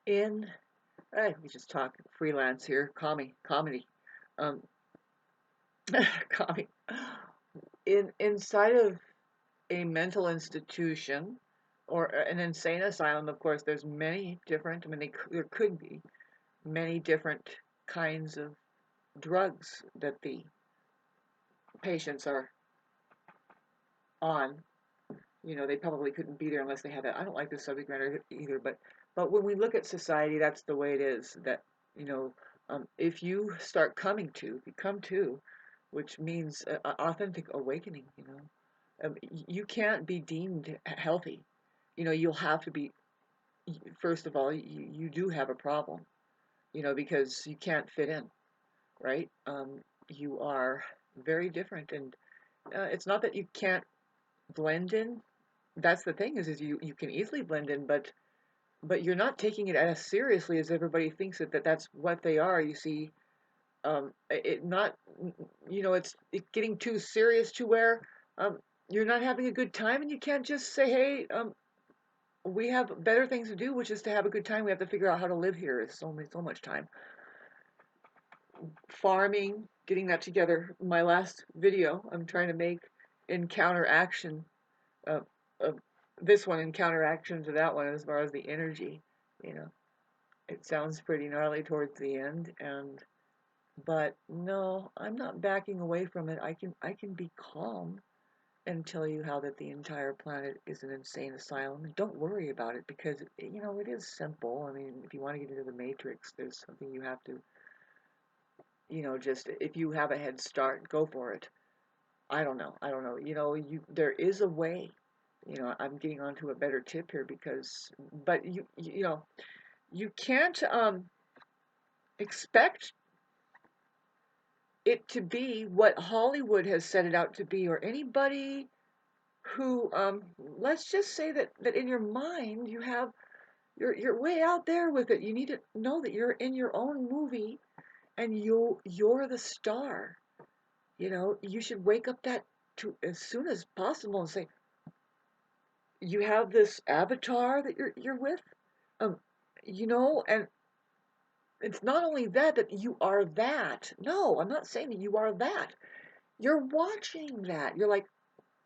In, we just talk freelance here, comedy, um, comedy. Inside of a mental institution or an insane asylum, of course, there's many different. I mean, there could be many different kinds of drugs that the patients are on. You know, they probably couldn't be there unless they had that. I don't like this subject matter either, but when we look at society, that's the way it is. That you know, if you start if you come to, which means authentic awakening. You know, you can't be deemed healthy. You know, you'll have to be. First of all, you do have a problem. You know, because you can't fit in, right? You are very different, and it's not that you can't blend in. That's the thing is you can easily blend in, but you're not taking it as seriously as everybody thinks that's what they are. You see, it not, you know, it's getting too serious to where um, you're not having a good time, and you can't just say, hey, we have better things to do, which is to have a good time. We have to figure out how to live here. It's only so much time. Farming, getting that together. My last video, I'm trying to make in counteraction of, of this one in counteraction to that one as far as the energy. You know, it sounds pretty gnarly towards the end, but no, I'm not backing away from it. I can be calm and tell you how that the entire planet is an insane asylum. And don't worry about it because you know it is simple. I mean, if you want to get into the matrix, there's something you have to, you know, just if you have a head start, go for it. I don't know. I don't know. You know, there is a way. You know, I'm getting onto a better tip here because, but you know, you can't expect it to be what Hollywood has set it out to be, or anybody who, let's just say that in your mind you have you're way out there with it. You need to know that you're in your own movie and you're the star. You know, you should wake up that to as soon as possible and say, you have this avatar that you're with, um, you know, and it's not only that you are that. No, I'm not saying that you are that. You're watching that. You're like,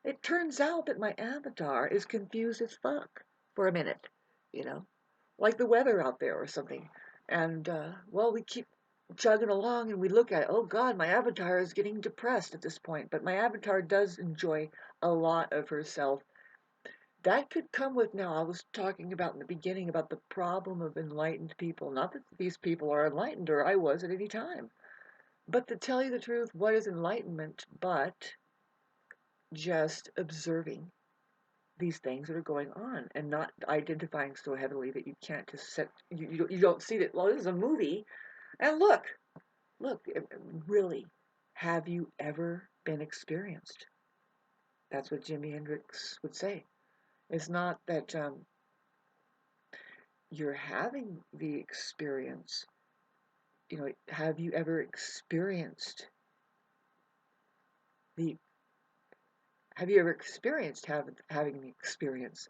it turns out that my avatar is confused as fuck for a minute, you know, like the weather out there or something. And well, we keep chugging along and we look at it. Oh God, my avatar is getting depressed at this point. But my avatar does enjoy a lot of herself. That could come with now. I was talking about in the beginning about the problem of enlightened people. Not that these people are enlightened or I was at any time. But to tell you the truth, what is enlightenment but just observing these things that are going on and not identifying so heavily that you can't just set, you don't see that, well, this is a movie. And look, really, have you ever been experienced? That's what Jimi Hendrix would say. It's not that you're having the experience. You know, have you ever experienced the, have you ever experienced having the experience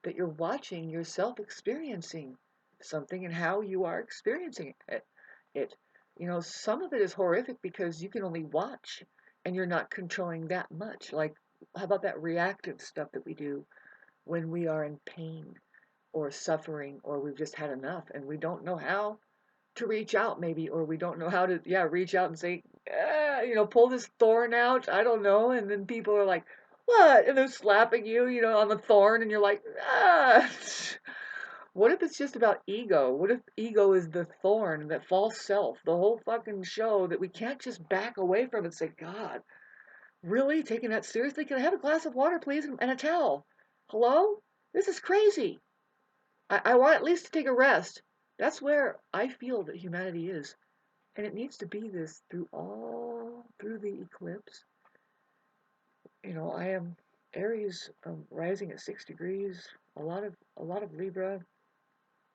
that you're watching yourself experiencing something and how you are experiencing it. You know, some of it is horrific because you can only watch and you're not controlling that much. Like, how about that reactive stuff that we do when we are in pain or suffering or we've just had enough and we don't know how to reach out maybe, or we don't know how to, yeah, reach out and say, you know, pull this thorn out. I don't know. And then people are like, what? And they're slapping you, you know, on the thorn, and you're like, ah. What if it's just about ego? What if ego is the thorn, that false self, the whole fucking show that we can't just back away from and say, God, really? Taking that seriously? Can I have a glass of water, please, and a towel? Hello? This is crazy. I want at least to take a rest. That's where I feel that humanity is. And it needs to be this through the eclipse. You know, I am Aries, rising at 6 degrees. A lot of Libra.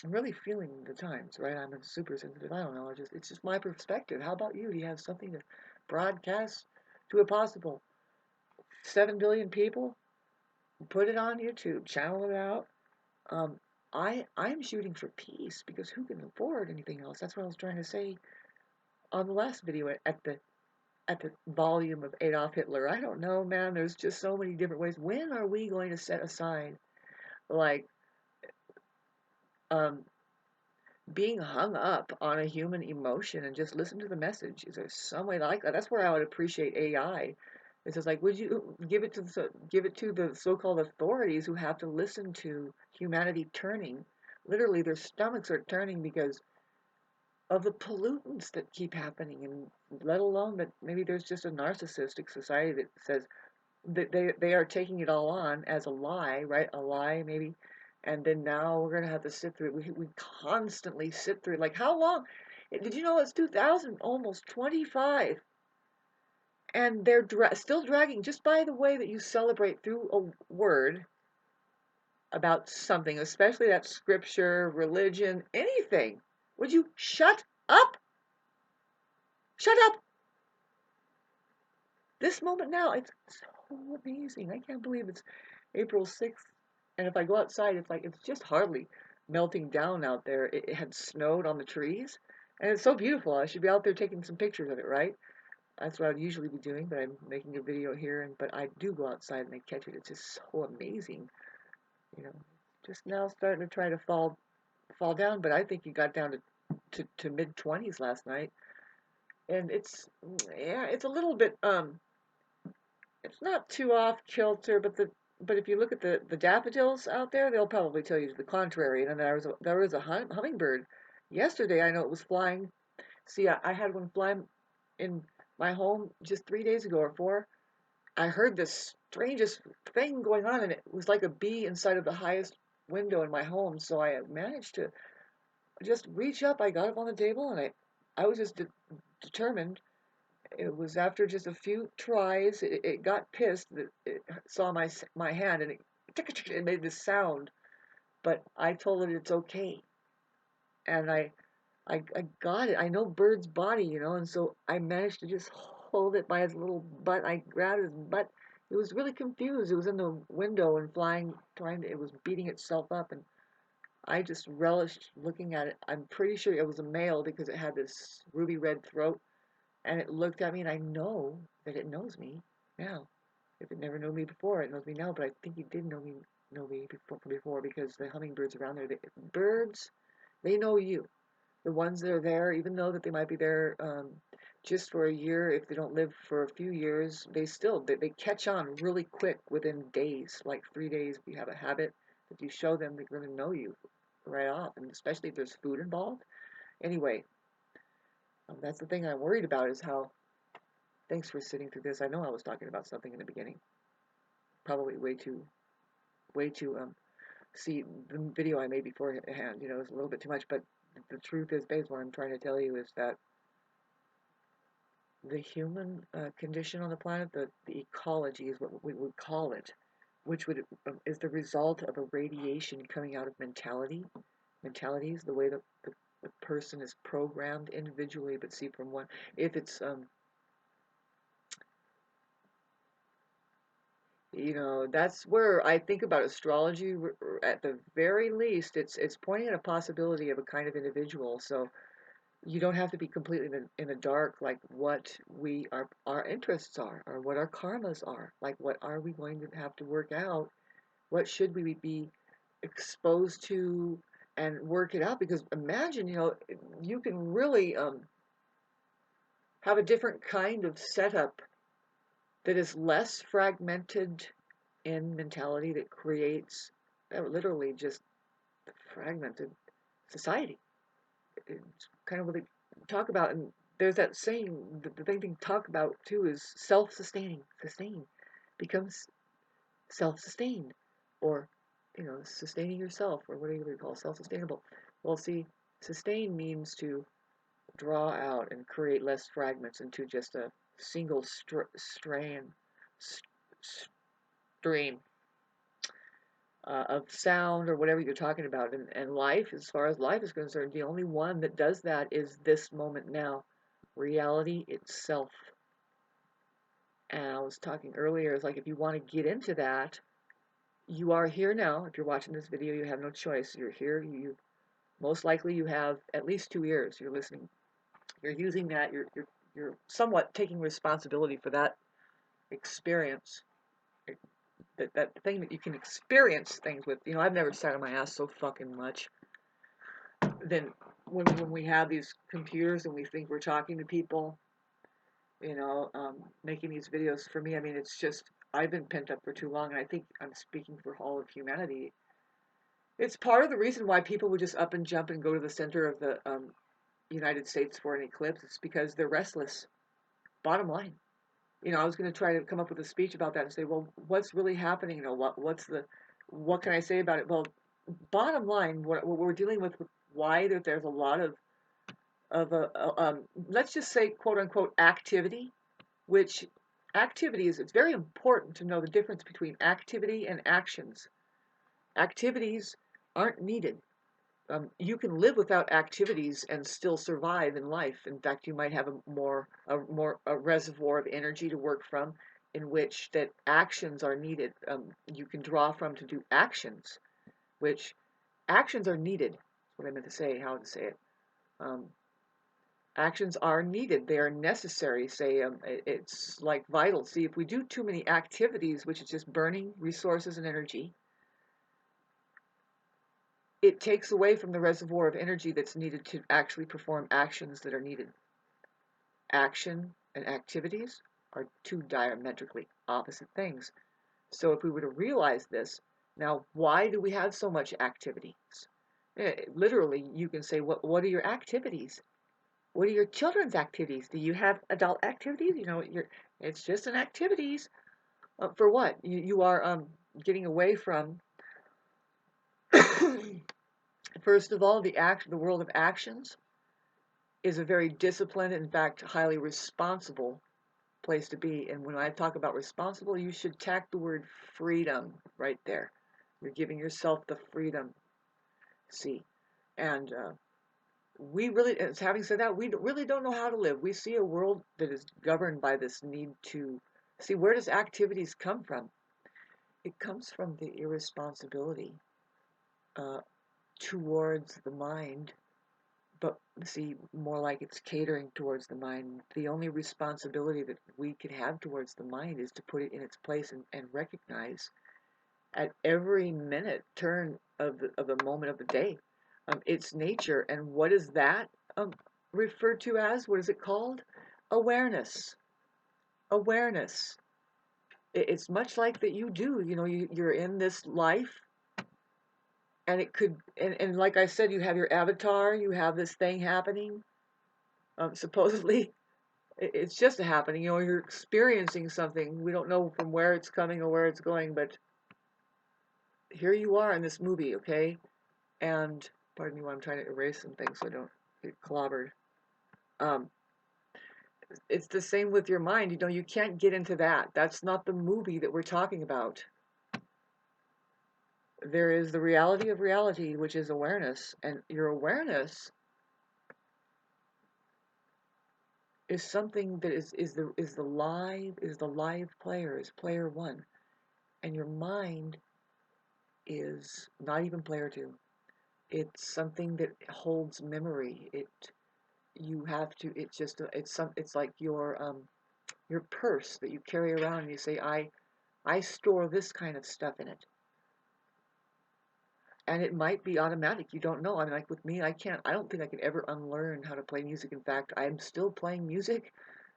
I'm really feeling the times, right? I'm super sensitive. I don't know. It's just my perspective. How about you? Do you have something to broadcast to a possible 7 billion people? Put it on YouTube. Channel it out. Um, I'm shooting for peace because who can afford anything else? That's what I was trying to say on the last video at the volume of Adolf Hitler. I don't know, man. There's just so many different ways. When are we going to set aside like um being hung up on a human emotion and just listen to the message? Is there some way like that? That's where I would appreciate AI. It's just like, would you give it to the so-called authorities who have to listen to humanity turning? Literally, their stomachs are turning because of the pollutants that keep happening, and let alone that maybe there's just a narcissistic society that says that they are taking it all on as a lie, right? A lie, maybe. And then now we're going to have to sit through it. We constantly sit through it. Like, how long? Did you know it's 2000, almost 25? And they're still dragging, just by the way that you celebrate through a word about something, especially that scripture, religion, anything. Would you shut up? Shut up! This moment now, it's so amazing. I can't believe it's April 6th. And if I go outside, it's like, it's just hardly melting down out there. It had snowed on the trees. And it's so beautiful. I should be out there taking some pictures of it, right? That's what I'd usually be doing, but I'm making a video here. But I do go outside and I catch it. It's just so amazing. You know, just now starting to try to fall down. But I think you got down to mid 20s last night. And yeah, it's a little bit, it's not too off kilter, but if you look at the daffodils out there, they'll probably tell you to the contrary. And then there was a hummingbird yesterday. I know it was flying. See, I had one flying in my home just 3 days ago or four. I heard this strangest thing going on, and it was like a bee inside of the highest window in my home. So I managed to just reach up. I got up on the table, and I was just determined. It was after just a few tries. It got pissed that it saw my hand, and it made this sound. But I told it it's okay, and I got it. I know bird's body, and so I managed to just hold it by his little butt. I grabbed his butt. It was really confused. It was in the window and flying, it was beating itself up, and I just relished looking at it. I'm pretty sure it was a male because it had this ruby red throat. And it looked at me, and I know that it knows me now. If it never knew me before, it knows me now. But I think it did know me before because the hummingbirds around there, birds, they know you. The ones that are there, even though that they might be there just for a year, if they don't live for a few years, they catch on really quick within days, like 3 days. If you have a habit that you show them, they're going to know you right off, and especially if there's food involved. Anyway, that's the thing I'm worried about is how. Thanks for sitting through this. I know I was talking about something in the beginning. Probably way too, see, the video I made beforehand, is a little bit too much, but the truth is, based what I'm trying to tell you is that the human condition on the planet, the ecology is what we would call it, which is the result of a radiation coming out of mentalities, the way the person is programmed individually, but see from one, if it's, that's where I think about astrology. At the very least, it's pointing at a possibility of a kind of individual. So you don't have to be completely in the dark, like what our interests are, or what our karmas are. Like, what are we going to have to work out? What should we be exposed to, and work it out? Because imagine, you can really have a different kind of setup that is less fragmented in mentality, that creates literally just fragmented society. It's kind of what they talk about, and there's that saying, the thing they talk about too is self-sustaining. Becomes self-sustained, or sustaining yourself, or whatever you call self-sustainable. Well, see, sustain means to draw out and create less fragments into just a single stream of sound, or whatever you're talking about. And life, as far as life is concerned, the only one that does that is this moment now, reality itself. And I was talking earlier, it's like, if you want to get into that, You are here now. If you're watching this video, you have no choice. You're here. You most likely you have at least 2 ears. You're listening. You're using that. You're somewhat taking responsibility for that experience. That thing that you can experience things with. You know, I've never sat on my ass so fucking much. Then when we have these computers and we think we're talking to people, you know, making these videos, for me, I mean, it's just, I've been pent up for too long, and I think I'm speaking for all of humanity. It's part of the reason why people would just up and jump and go to the center of the United States for an eclipse. It's because they're restless. Bottom line. You know, I was going to try to come up with a speech about that and say, well, what's really happening? You know, what can I say about it? Well, bottom line, what we're dealing with why there's a lot of let's just say, quote unquote, activity, which activity is, it's very important to know the difference between activity and actions. Activities aren't needed. You can live without activities and still survive in life. In fact, you might have a reservoir of energy to work from, in which that actions are needed. You can draw from to do actions, which actions are needed. That's what I meant to say. How to say it. Um, Actions are needed. They are necessary. Say, it's like vital. See, if we do too many activities, which is just burning resources and energy, it takes away from the reservoir of energy that's needed to actually perform actions that are needed. Action and activities are two diametrically opposite things. So if we were to realize this, now why do we have so much activities? Literally, you can say, what are your activities? What are your children's activities? Do you have adult activities? You know, it's just an activities. For what? You are getting away from, first of all, the world of actions is a very disciplined, in fact, highly responsible place to be. And when I talk about responsible, you should tack the word freedom right there. You're giving yourself the freedom. See, and having said that, we really don't know how to live. We see a world that is governed by this need to see, where does activities come from? It comes from the irresponsibility uh, towards the mind, but see, more like it's catering towards the mind. The only responsibility that we can have towards the mind is to put it in its place and recognize at every minute turn of the moment of the day, its nature. And what is that referred to as? What is it called? Awareness. Awareness. It's much like that you do. You know, you're in this life, and it could, and like I said, you have your avatar, you have this thing happening. Supposedly, it's just a happening. You know, you're experiencing something. We don't know from where it's coming or where it's going, but here you are in this movie, okay? And pardon me while I'm trying to erase some things so I don't get clobbered. Um, it's the same with your mind. You know, you can't get into that. That's not the movie that we're talking about. There is the reality of reality, which is awareness, and your awareness is something that is the live player, is player one, and your mind is not even player two. It's something that holds memory. You have to. It's like your purse that you carry around, and you say, I store this kind of stuff in it. And it might be automatic. You don't know. I mean, like with me, I don't think I could ever unlearn how to play music. In fact, I'm still playing music,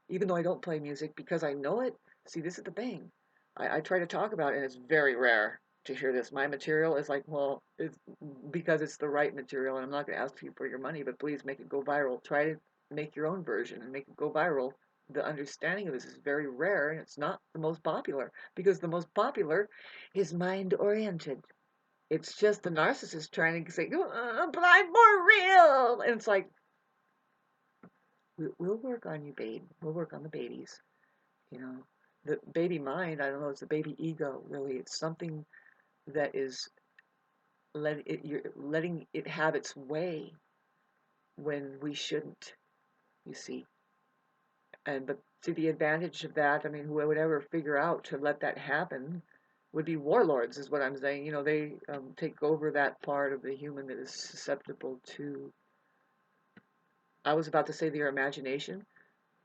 even though I don't play music, because I know it. See, this is the thing. I try to talk about it, and it's very rare to hear this. My material is like, well, it's because it's the right material, and I'm not going to ask you for your money, but please make it go viral. Try to make your own version and make it go viral. The understanding of this is very rare, and it's not the most popular, because the most popular is mind-oriented. It's just the narcissist trying to say, but I'm more real. And it's like, we'll work on you, babe. We'll work on the babies. You know, the baby mind, I don't know, it's the baby ego, really. It's something that is you're letting it have its way when we shouldn't, you see. But see, the advantage of that, I mean, who would ever figure out to let that happen, would be warlords, is what I'm saying. You know, they take over that part of the human that is susceptible to, I was about to say their imagination,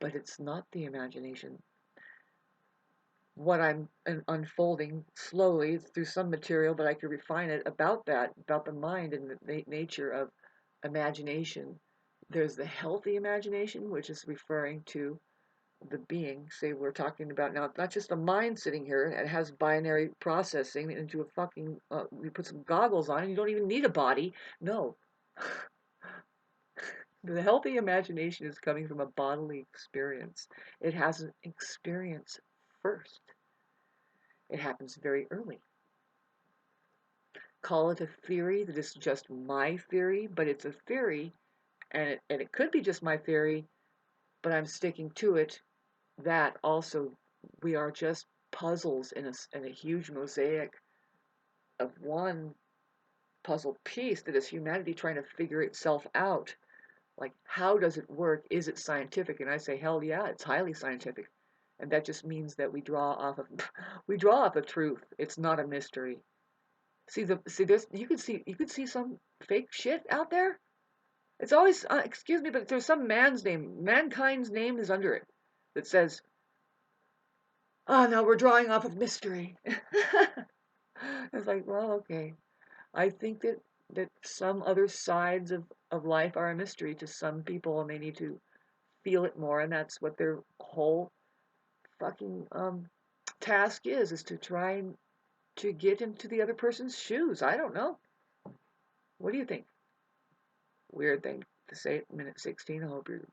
but it's not the imagination. What I'm unfolding slowly through some material, but I could refine it about that, about the mind and the nature of imagination. There's the healthy imagination, which is referring to the being. Say we're talking about now, not just a mind sitting here. It has binary processing into a fucking. You put some goggles on, and you don't even need a body. No, the healthy imagination is coming from a bodily experience. It has an experience first. It happens very early. Call it a theory that is just my theory, but it's a theory, and it could be just my theory, but I'm sticking to it. That also, we are just puzzles in a huge mosaic of one puzzle piece that is humanity trying to figure itself out. Like, how does it work? Is it scientific? And I say, hell yeah, it's highly scientific. And that just means that we draw off of we draw off of truth. It's not a mystery. See there's you could see some fake shit out there. It's always excuse me, but there's some mankind's name is under it that says, "Oh, now we're drawing off of mystery." It's like, well, okay. I think that some other sides of life are a mystery to some people, and they need to feel it more, and that's what their whole fucking task is to try and to get into the other person's shoes. I don't know. What do you think? Weird thing to say at minute 16. I hope you're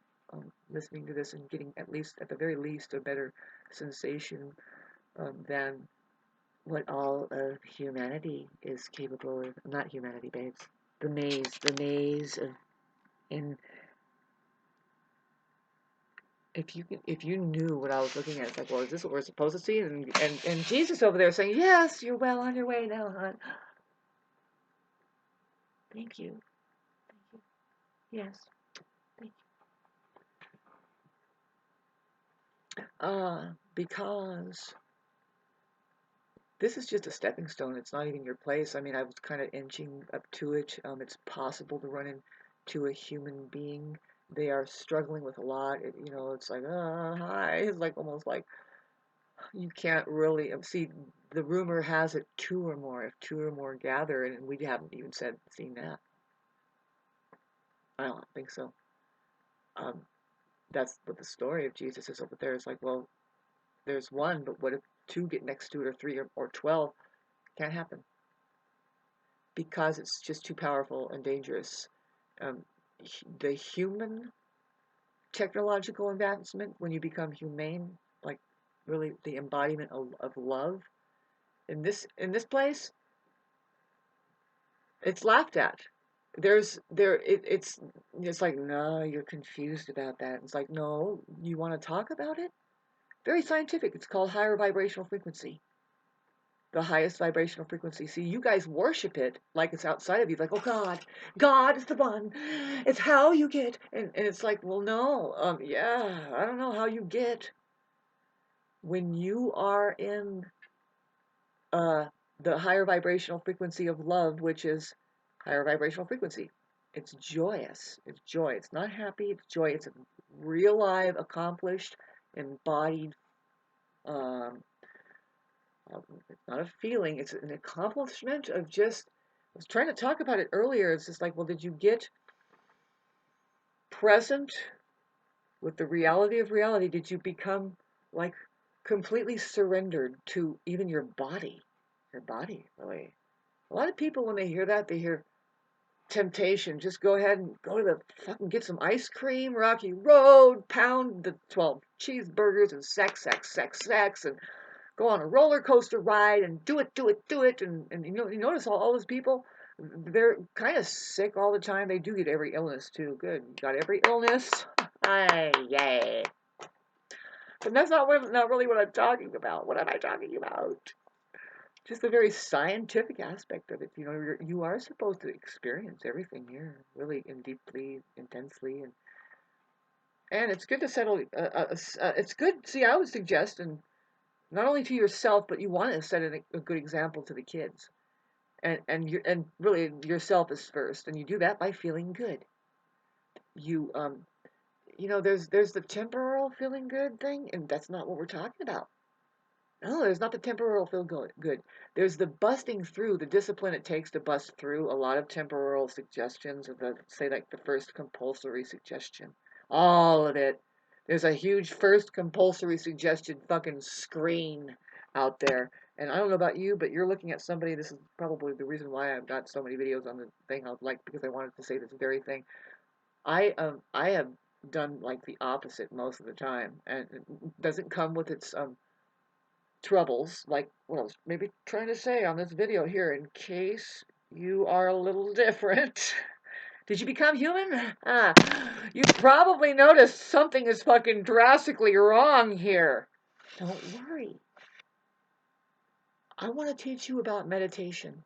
listening to this and getting at least, at the very least, a better sensation than what all of humanity is capable of. Not humanity, babes. The maze of, and if you knew what I was looking at, it's like, well, is this what we're supposed to see? And Jesus over there saying, yes, you're well on your way now, hon. Thank you. Thank you. Yes. Thank you. Because this is just a stepping stone. It's not even your place. I mean, I was kind of inching up to it. It's possible to run into a human being. They are struggling with a lot. You know, it's like, hi. It's like almost like you can't really see. The rumor has it two or more. If two or more gather, and we haven't even seen that. I don't think so. Um, that's what the story of Jesus is over there. It's like, well, there's one, but what if two get next to it, or three, or 12? Can't happen because it's just too powerful and dangerous. Um, the human technological advancement, when you become humane, like really the embodiment of love, in this place, it's laughed at. It's like, no, you're confused about that. It's like, no, you want to talk about it? Very scientific. It's called higher vibrational frequency. The highest vibrational frequency. See, you guys worship it like it's outside of you, like, oh God is the one. It's how you get, and it's like, well, no, yeah, I don't know how you get when you are in uh the higher vibrational frequency of love, which is higher vibrational frequency. It's joyous. It's joy. It's not happy. It's joy. It's a real, live, accomplished, embodied. Um, it's not a feeling. It's an accomplishment of just. I was trying to talk about it earlier. It's just like, well, did you get present with the reality of reality? Did you become like completely surrendered to even your body? Your body, really. A lot of people, when they hear that, they hear temptation. Just go ahead and go to the fucking get some ice cream, Rocky Road, pound the 12 cheeseburgers and sex, and go on a roller coaster ride and do it. And you notice all those people, they're kind of sick all the time. They do get every illness too. Good, you got every illness. Ay, yay. But that's not really what I'm talking about. What am I talking about? Just the very scientific aspect of it. You know, you are supposed to experience everything here, really, and deeply, intensely, and it's good to settle. It's good. See, I would suggest, and not only to yourself, but you want to set a good example to the kids. And really yourself is first, and you do that by feeling good. You there's the temporal feeling good thing, and that's not what we're talking about. No, there's not the temporal feel good. There's the busting through, the discipline it takes to bust through a lot of temporal suggestions of the, say, like the first compulsory suggestion. All of it. There's a huge first compulsory suggestion fucking screen out there. And I don't know about you, but you're looking at somebody, this is probably the reason why I've got so many videos on the thing I would like, because I wanted to say this very thing. I have done like the opposite most of the time, and it doesn't come with its troubles, like what I was maybe trying to say on this video here, in case you are a little different. Did you become human? You probably noticed something is fucking drastically wrong here. Don't worry. I want to teach you about meditation.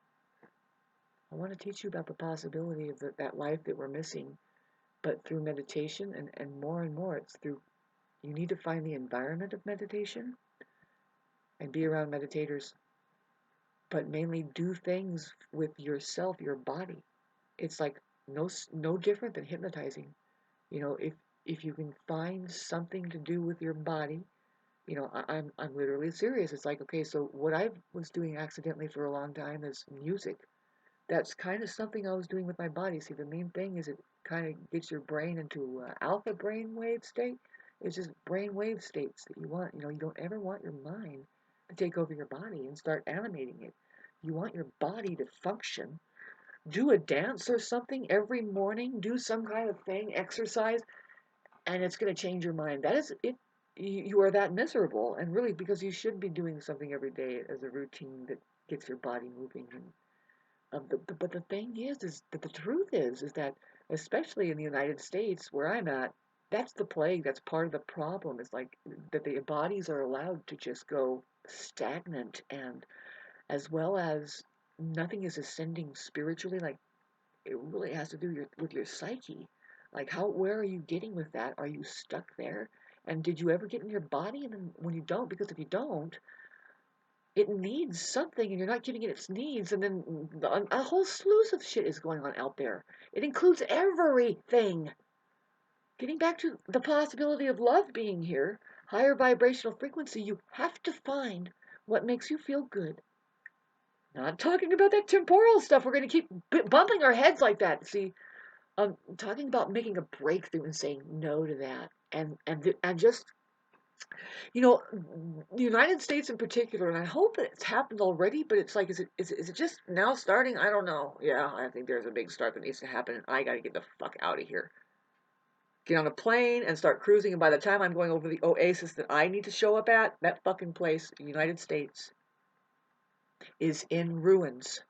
I want to teach you about the possibility of that life that we're missing, but through meditation, and more, it's through, you need to find the environment of meditation and be around meditators, but mainly do things with yourself, your body. It's like no different than hypnotizing. If you can find something to do with your body, I'm literally serious. It's like, okay, so what I was doing accidentally for a long time is music. That's kind of something I was doing with my body. See, the main thing is it kind of gets your brain into alpha brainwave state. It's just brainwave states that you want. You don't ever want your mind to take over your body and start animating it. You want your body to function. Do a dance or something every morning. Do some kind of thing, exercise, and it's going to change your mind. That is it. You are that miserable, and really because you should be doing something every day as a routine that gets your body moving. And but the thing is that the truth is that, especially in the United States where I'm at, that's the plague. That's part of the problem. Is like that the bodies are allowed to just go stagnant, and as well as nothing is ascending spiritually. Like, it really has to do with your psyche. Like, where are you getting with that? Are you stuck there? And did you ever get in your body? And then when you don't, because if you don't, it needs something and you're not giving it its needs, and then a whole slew of shit is going on out there. It includes everything. Getting back to the possibility of love being here, higher vibrational frequency, you have to find what makes you feel good. Not talking about that temporal stuff. We're going to keep bumping our heads like that. See, talking about making a breakthrough and saying no to that, and just, the United States in particular, and I hope it's happened already, but it's like, is it just now starting? I don't know. Yeah, I think there's a big start that needs to happen, and I got to get the fuck out of here. Get on a plane and start cruising, and by the time I'm going over the oasis that I need to show up at, that fucking place, the United States, is in ruins.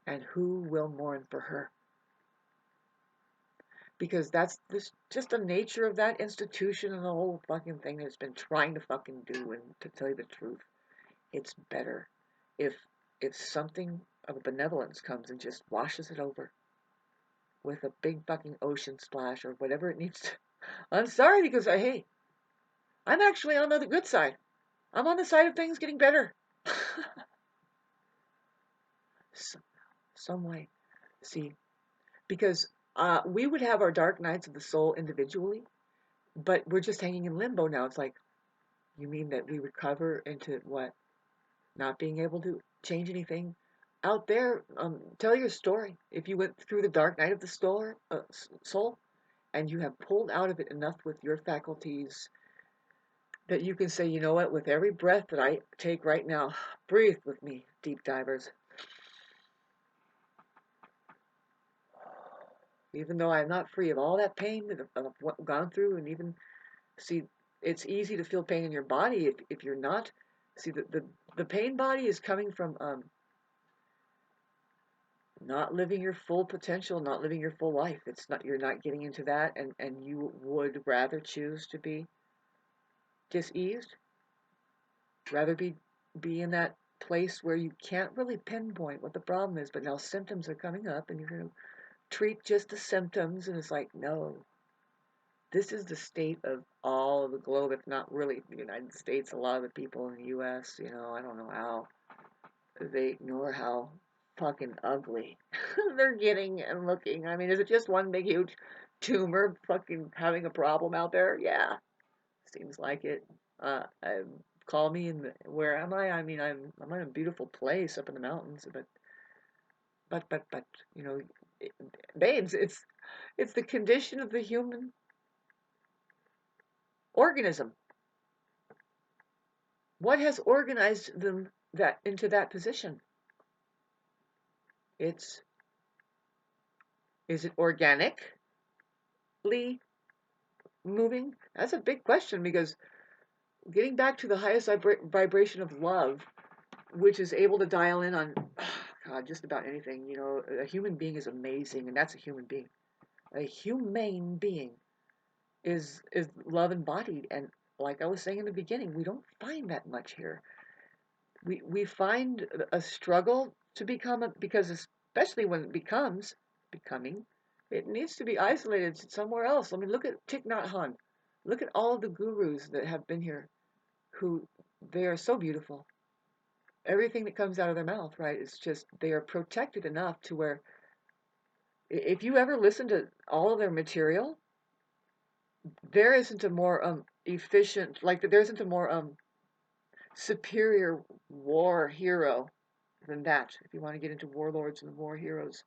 And who will mourn for her? Because that's just the nature of that institution and the whole fucking thing that it's been trying to fucking do. And to tell you the truth, it's better if something of benevolence comes and just washes it over with a big fucking ocean splash or whatever it needs to. I'm sorry, because hey, I'm actually on the good side. I'm on the side of things getting better. Some way. See, because we would have our dark nights of the soul individually, but we're just hanging in limbo now. It's like, you mean that we recover into what? Not being able to change anything? Out there, tell your story. If you went through the dark night of the soul, and you have pulled out of it enough with your faculties that you can say, you know what, with every breath that I take right now, breathe with me, deep divers. Even though I'm not free of all that pain that I've gone through, and even, see, it's easy to feel pain in your body if you're not. See, the pain body is coming from not living your full potential, not living your full life. It's not, you're not getting into that, and you would rather choose to be diseased, rather be in that place where you can't really pinpoint what the problem is, but now symptoms are coming up and you're going to treat just the symptoms, and it's like, no, this is the state of all of the globe, if not really the United States. A lot of the people in the U.S., I don't know how they ignore how fucking ugly they're getting and looking. I mean, is it just one big huge tumor fucking having a problem out there? Yeah, seems like it. I, call me in where am I? I mean, I'm in a beautiful place up in the mountains, but you know, it, babes, it's the condition of the human organism. What has organized them that into that position? It's is it organically moving? That's a big question because getting back to the highest vibration of love, which is able to dial in on God, just about anything. A human being is amazing, and that's a human being. A humane being is love embodied, and like I was saying in the beginning, we don't find that much here. We find a struggle to become because especially when it becomes becoming, it needs to be isolated somewhere else. I mean, look at Thich Nhat Hanh. Look at all of the gurus that have been here, who they are so beautiful. Everything that comes out of their mouth, right? It's just they are protected enough to where if you ever listen to all of their material, there isn't a more efficient, like there isn't a more superior war hero than that, if you want to get into warlords and war heroes.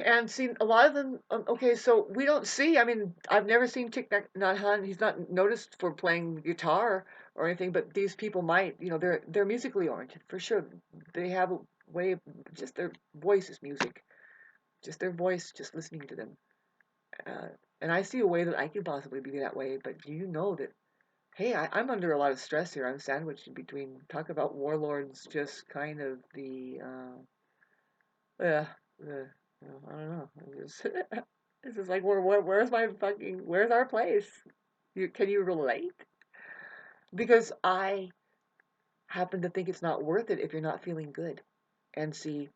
And see, a lot of them, okay, so we don't see, I mean, I've never seen Thich Nhat Hanh. He's not noticed for playing guitar or anything, but these people might, they're musically oriented, for sure. They have a way of, just their voice is music. Just their voice, just listening to them. Uh, and I see a way that I can possibly be that way, but you know that hey, I'm under a lot of stress here. I'm sandwiched in between. Talk about warlords, just kind of uh, I don't know. This is like, where's my fucking, where's our place? Can you relate? Because I happen to think it's not worth it if you're not feeling good. And see,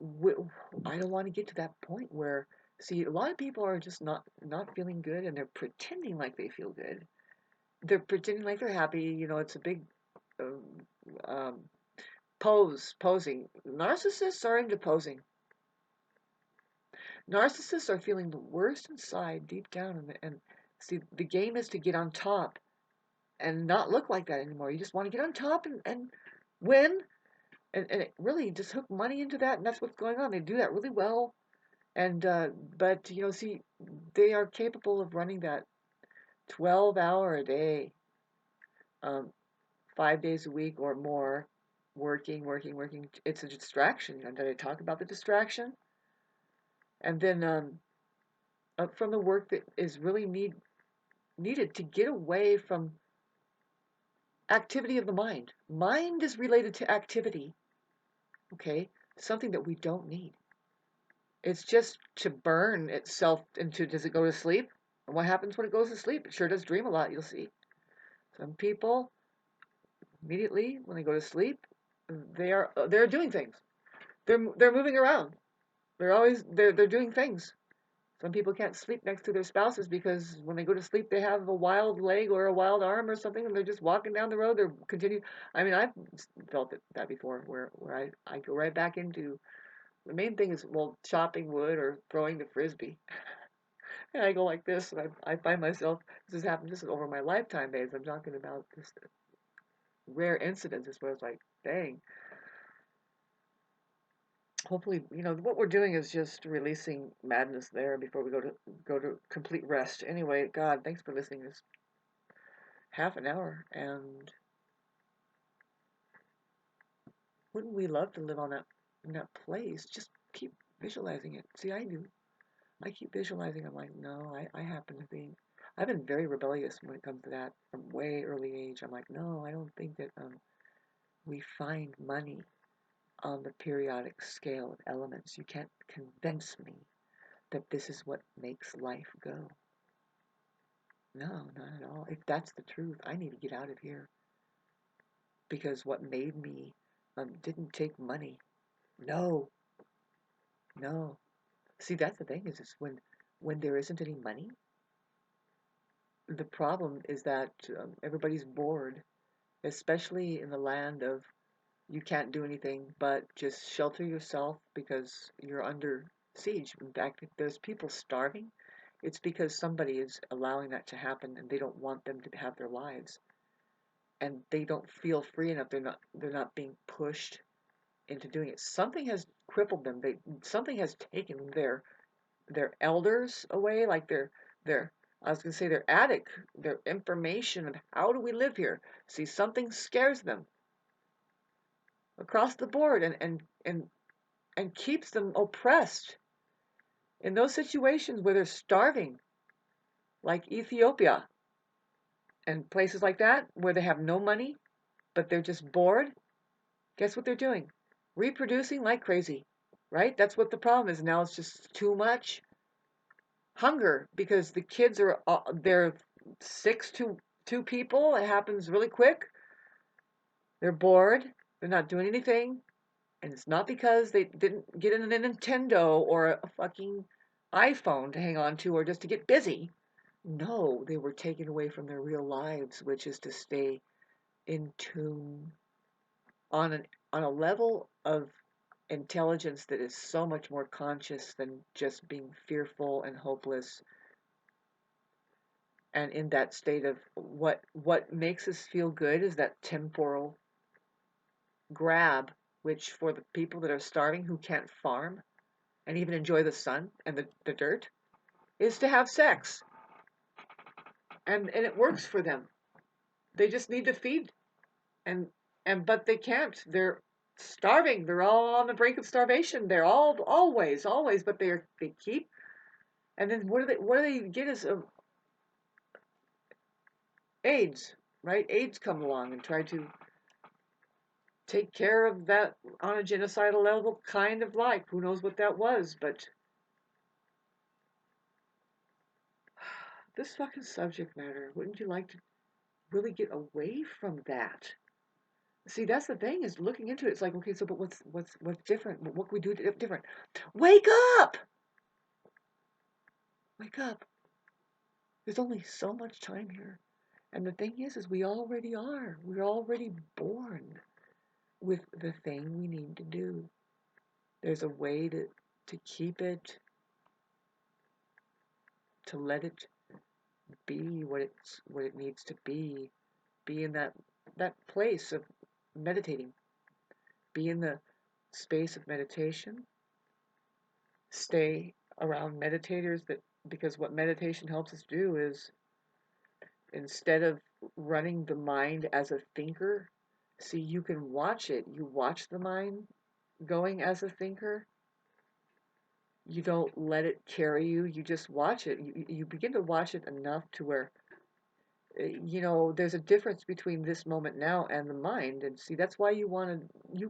I don't want to get to that point where, see, a lot of people are just not feeling good and they're pretending like they feel good. They're pretending like they're happy. It's a big um, um, posing. Narcissists are into posing. Narcissists are feeling the worst inside, deep down, and see, the game is to get on top and not look like that anymore. You just want to get on top and win, and it really just hook money into that, and that's what's going on. They do that really well, and but see, they are capable of running that 12-hour a day, um, 5 days a week or more, working. It's a distraction. And did I talk about the distraction? And then from the work that is really needed to get away from activity of the mind. Mind is related to activity, okay? Something that we don't need. It's just to burn itself into, does it go to sleep? And what happens when it goes to sleep? It sure does dream a lot, you'll see. Some people, immediately when they go to sleep, they're doing things. They're moving around. They're doing things. Some people can't sleep next to their spouses because when they go to sleep, they have a wild leg or a wild arm or something, and they're just walking down the road. They're continue. I mean, I've felt that before, where I go right back into the main thing is, well, chopping wood or throwing the frisbee, and I go like this, and I find myself, this has happened just over my lifetime, babes. I'm talking about just rare incidences where it's like, dang. Hopefully, what we're doing is just releasing madness there before we go to complete rest. Anyway, God, thanks for listening. This half an hour, and wouldn't we love to live on in that place? Just keep visualizing it. See, I do. I keep visualizing. I'm like, no, I happen to be. I've been very rebellious when it comes to that from way early age. I'm like, no, I don't think that we find money on the periodic scale of elements. You can't convince me that this is what makes life go. No, not at all. If that's the truth, I need to get out of here. Because what made me didn't take money. No, no. See, that's the thing is when when there isn't any money. The problem is that everybody's bored, especially in the land of you can't do anything but just shelter yourself because you're under siege. In fact, if there's people starving, it's because somebody is allowing that to happen and they don't want them to have their lives. And they don't feel free enough. They're not being pushed into doing it. Something has crippled them. Something has taken their elders away, like their I was gonna say their attic, their information of how do we live here. See, something scares them across the board and keeps them oppressed in those situations where they're starving, like Ethiopia and places like that, where they have no money, but they're just bored. Guess what they're doing? Reproducing like crazy, right? That's what the problem is. Now it's just too much hunger because the kids are they're 6 to 2 people. It happens really quick. They're bored. They're not doing anything. And it's not because they didn't get in a Nintendo or a fucking iPhone to hang on to or just to get busy. No, they were taken away from their real lives, which is to stay in tune on a level of intelligence that is so much more conscious than just being fearful and hopeless and in that state of what makes us feel good is that temporal grab, which for the people that are starving who can't farm and even enjoy the sun and the dirt, is to have sex. And it works for them. They just need to feed and but they can't. They're starving. They're all on the brink of starvation. They're all always, but they keep. And then what do they get is AIDS, right? AIDS come along and try to take care of that on a genocidal level, kind of like. Who knows what that was, but this fucking subject matter, wouldn't you like to really get away from that? See, that's the thing is looking into it. It's like, okay, so but what's different? What can we do different? Wake up! Wake up! There's only so much time here, and the thing is we already are. We're already born with the thing we need to do. There's a way to keep it, to let it be what it needs to be in that place of meditating, be in the space of meditation, stay around meditators that because what meditation helps us do is instead of running the mind as a thinker, see you can watch it. You watch the mind going as a thinker. You don't let it carry you. You just watch it. You begin to watch it enough to where there's a difference between this moment now and the mind. And see, that's why you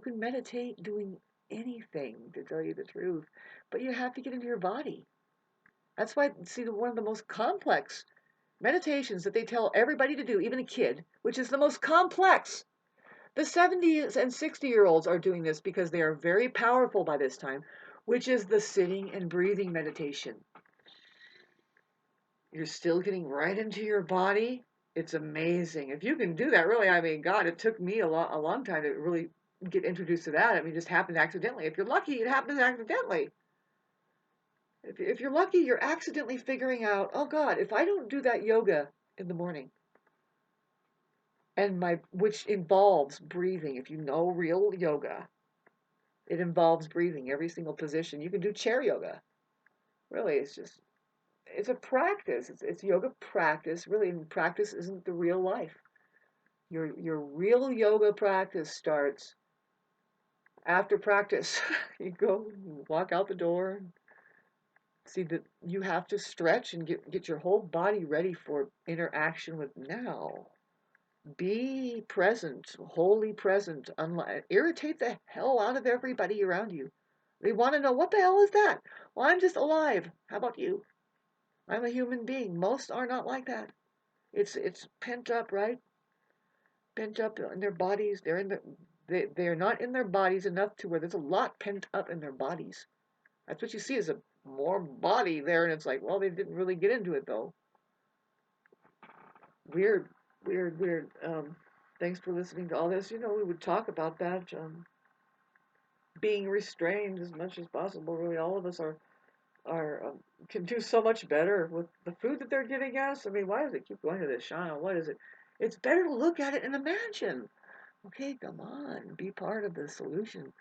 can meditate doing anything, to tell you the truth, but you have to get into your body. That's why, see, one of the most complex meditations that they tell everybody to do, even a kid, which is the most complex. The 70s and 60-year-olds are doing this because they are very powerful by this time, which is the sitting and breathing meditation. You're still getting right into your body. It's amazing. If you can do that, really, I mean, God, it took me a long time to really get introduced to that. I mean, it just happened accidentally. If you're lucky, it happens accidentally. If you're lucky, you're accidentally figuring out, oh God, if I don't do that yoga in the morning, which involves breathing. If you know real yoga, it involves breathing every single position. You can do chair yoga. Really, it's a practice. It's yoga practice. Really, practice isn't the real life. Your real yoga practice starts after practice. You go walk out the door. See that you have to stretch and get your whole body ready for interaction with now. Be present, wholly present. Irritate the hell out of everybody around you. They want to know, what the hell is that? Well, I'm just alive. How about you? I'm a human being. Most are not like that. It's pent up, right? Pent up in their bodies. They're not in their bodies enough to where there's a lot pent up in their bodies. That's what you see is more body there, and it's like, well, they didn't really get into it though. Weird, weird, weird. Thanks for listening to all this. We would talk about that. Being restrained as much as possible. Really, all of us are can do so much better with the food that they're giving us. I mean, why does it keep going to this, Shauna? What is it? It's better to look at it and imagine. Okay, come on, be part of the solution.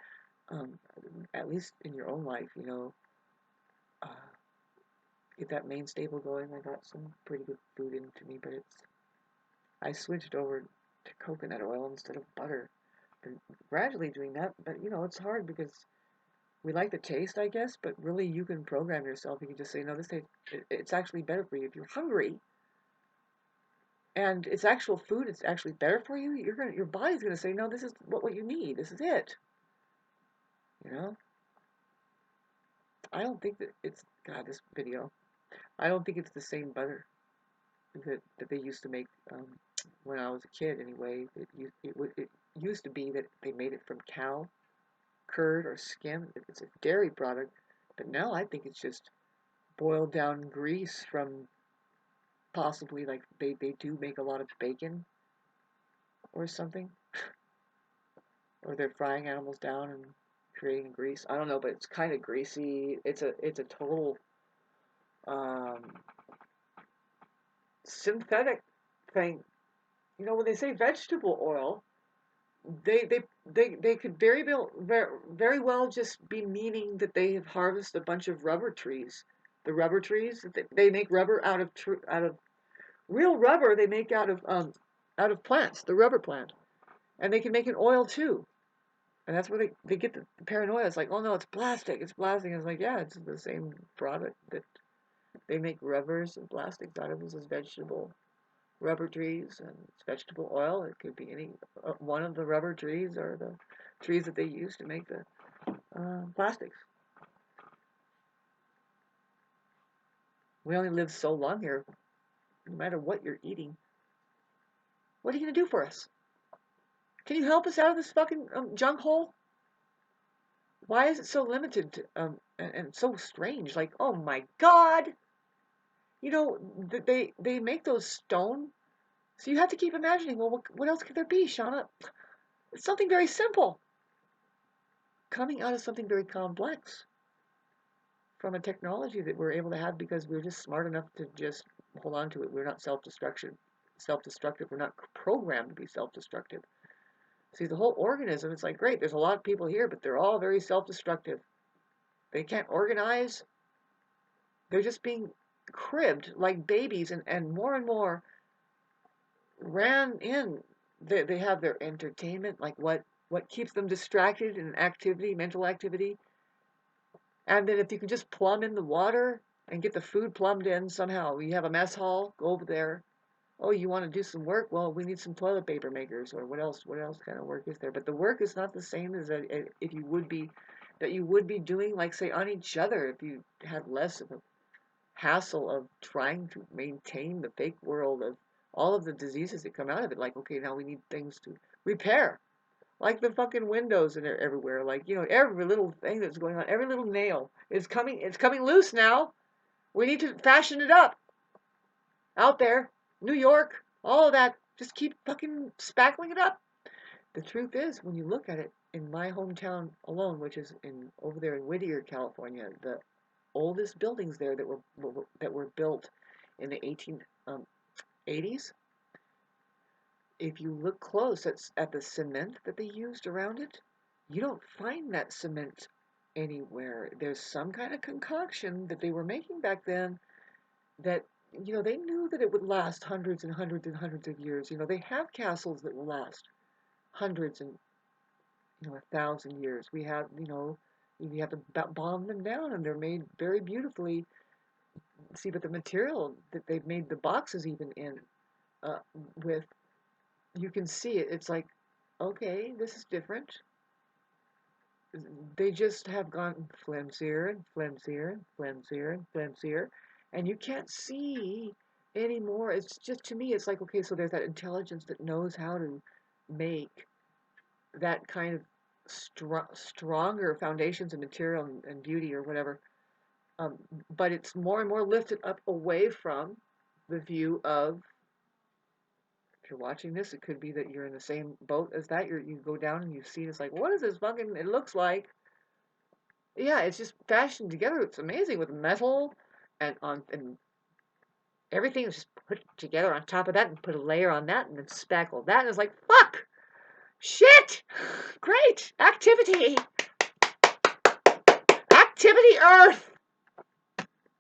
Um, at least in your own life, uh, get that main staple going. I got some pretty good food into me, but I switched over to coconut oil instead of butter. And gradually doing that, but it's hard because we like the taste, I guess, but really you can program yourself. You can just say, no, this taste, it's actually better for you. If you're hungry and it's actual food, it's actually better for you, your body's gonna say, no, this is what you need. This is it. You know? I don't think that it's God, this video. I don't think it's the same butter that they used to make when I was a kid anyway. It used to be that they made it from cow curd or skim. It's a dairy product, but now I think it's just boiled down grease from possibly like they do make a lot of bacon or something, or they're frying animals down and creating grease. I don't know, but it's kind of greasy. It's a total um, synthetic thing. When they say vegetable oil, they they they could very well just be meaning that they have harvested a bunch of rubber trees. The rubber trees, they make rubber out of real rubber. They make out of plants, the rubber plant, and they can make an oil too. And that's where they get the paranoia. It's like, oh no, it's plastic. It's plastic. It's like, yeah, it's the same product that they make rubbers and plastics out of. This is vegetable rubber trees, and it's vegetable oil. It could be any one of the rubber trees or the trees that they use to make the plastics. We only live so long here. No matter what you're eating, what are you gonna do for us? Can you help us out of this fucking junk hole? Why is it so limited and so strange? Like, oh my God, they make those stone. So you have to keep imagining. Well, what else could there be, Shauna? It's something very simple coming out of something very complex from a technology that we're able to have because we're just smart enough to just hold on to it. We're not self-destructive. We're not programmed to be self-destructive. See, the whole organism, it's like, great, there's a lot of people here, but they're all very self-destructive. They can't organize. They're just being cribbed like babies and more ran in. They have their entertainment, like what keeps them distracted in activity, mental activity. And then if you can just plumb in the water and get the food plumbed in somehow, you have a mess hall, go over there. Oh, you want to do some work? Well, we need some toilet paper makers, or what else? What else kind of work is there? But the work is not the same as if you would be that you would be doing, like say, on each other, if you had less of a hassle of trying to maintain the fake world of all of the diseases that come out of it. Like, okay, now we need things to repair, like the fucking windows and everywhere. Like, every little thing that's going on, every little nail is coming. It's coming loose now. We need to fashion it up out there, New York, all of that. Just keep fucking spackling it up. The truth is, when you look at it, in my hometown alone, which is in over there in Whittier, California, the oldest buildings there that were built in the 1880s. If you look close at the cement that they used around it, you don't find that cement anywhere. There's some kind of concoction that they were making back then that they knew that it would last hundreds and hundreds and hundreds of years. They have castles that will last hundreds and 1,000 years. We have you have to bomb them down, and they're made very beautifully. See, but the material that they've made the boxes even in uh, with, you can see it. It's like, okay, this is different. They just have gone flimsier and flimsier and flimsier and flimsier, and you can't see anymore. It's just, to me, it's like, okay, so there's that intelligence that knows how to make that kind of stronger foundations and material and beauty or whatever. But it's more and more lifted up away from the view of, if you're watching this, it could be that you're in the same boat as that. You go down and you see it, it's like, what is this fucking, it looks like. Yeah, it's just fashioned together. It's amazing with metal and everything is just put together on top of that and put a layer on that and then spackle that. And it's like, fuck! Shit! Great! Activity! Activity Earth!